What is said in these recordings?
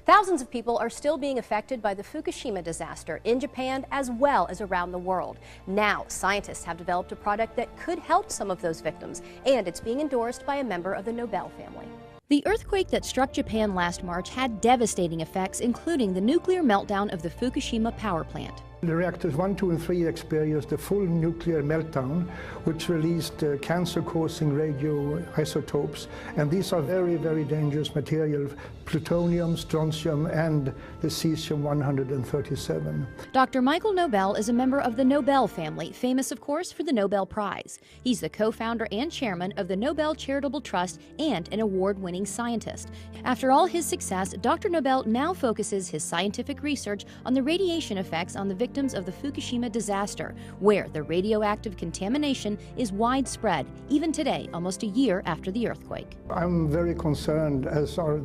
Thousands of people are still being affected by the Fukushima disaster in Japan as well as around the world. Now, scientists have developed a product that could help some of those victims, and it's being endorsed by a member of the Nobel family. The earthquake that struck Japan last March had devastating effects, including the nuclear meltdown of the Fukushima power plant. The reactors 1, 2, and 3 experienced a full nuclear meltdown, which released cancer-causing radioisotopes. And these are very, very dangerous materials: plutonium, strontium, and the cesium-137. Dr. Michael Nobel is a member of the Nobel family, famous, of course, for the Nobel Prize. He's the co-founder and chairman of the Nobel Charitable Trust and an award-winning scientist. After all his success, Dr. Nobel now focuses his scientific research on the radiation effects on the victims of the Fukushima disaster, where the radioactive contamination is widespread, even today, almost a year after the earthquake. I'm very concerned, as are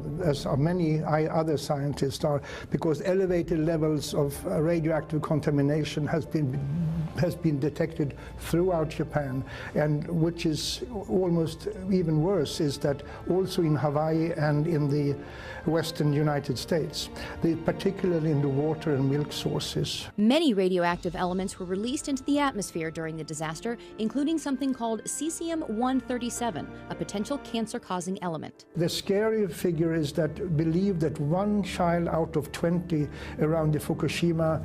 many other scientists are, because elevated levels of radioactive contamination has been detected throughout Japan, and which is almost even worse is that also in Hawaii and in the western United States, particularly in the water and milk sources. Many radioactive elements were released into the atmosphere during the disaster, including something called cesium-137, a potential cancer-causing element. The scary figure is that believe that 1 child out of 20 around the Fukushima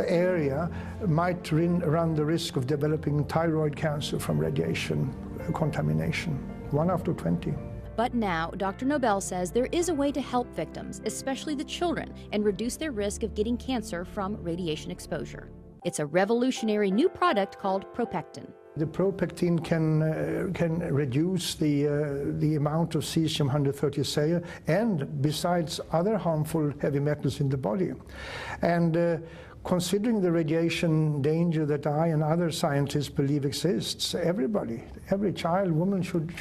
area might run the risk of developing thyroid cancer from radiation contamination. 1 out of 20. But now, Dr. Nobel says there is a way to help victims, especially the children, and reduce their risk of getting cancer from radiation exposure. It's a revolutionary new product called propectin. The propectin can reduce the amount of cesium-137 and besides other harmful heavy metals in the body. And considering the radiation danger that I and other scientists believe exists, every child, woman should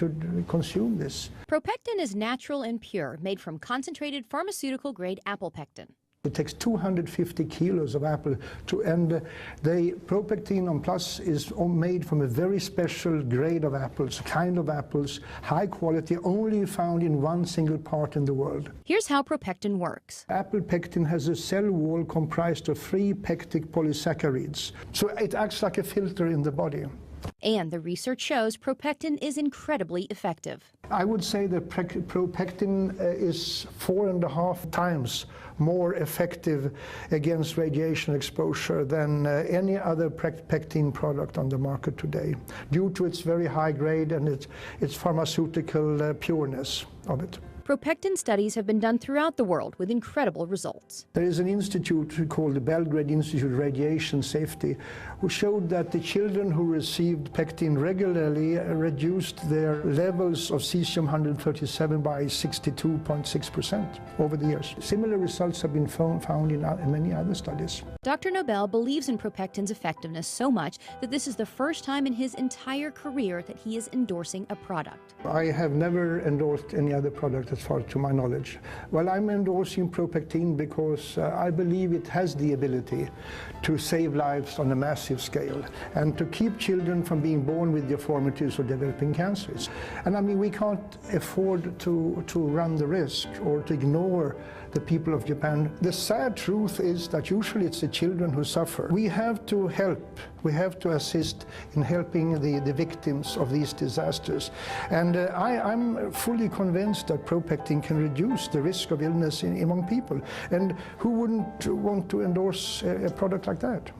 consume this. Propectin is natural and pure, made from concentrated pharmaceutical-grade apple pectin. It takes 250 kilos of apple and the propectin on plus is made from a very special grade of apples, kind of apples, high quality, only found in one single part in the world. Here's how propectin works. Apple pectin has a cell wall comprised of 3 pectic polysaccharides, so it acts like a filter in the body. And the research shows propectin is incredibly effective. I would say that propectin is 4.5 times more effective against radiation exposure than any other pectin product on the market today, due to its very high grade and its pharmaceutical pureness of it. Propectin studies have been done throughout the world with incredible results. There is an institute called the Belgrade Institute of Radiation Safety, who showed that the children who received pectin regularly reduced their levels of cesium-137 by 62.6% over the years. Similar results have been found in many other studies. Dr. Nobel believes in propectin's effectiveness so much that this is the first time in his entire career that he is endorsing a product. I have never endorsed any other product as far to my knowledge. Well, I'm endorsing propectin because I believe it has the ability to save lives on a massive scale and to keep children from being born with deformities or developing cancers. And I mean, we can't afford to run the risk or to ignore the people of Japan. The sad truth is that usually it's the children who suffer. We have to help, we have to assist in helping the victims of these disasters. And I'm fully convinced that propectin can reduce the risk of illness among people. And who wouldn't want to endorse a product like that?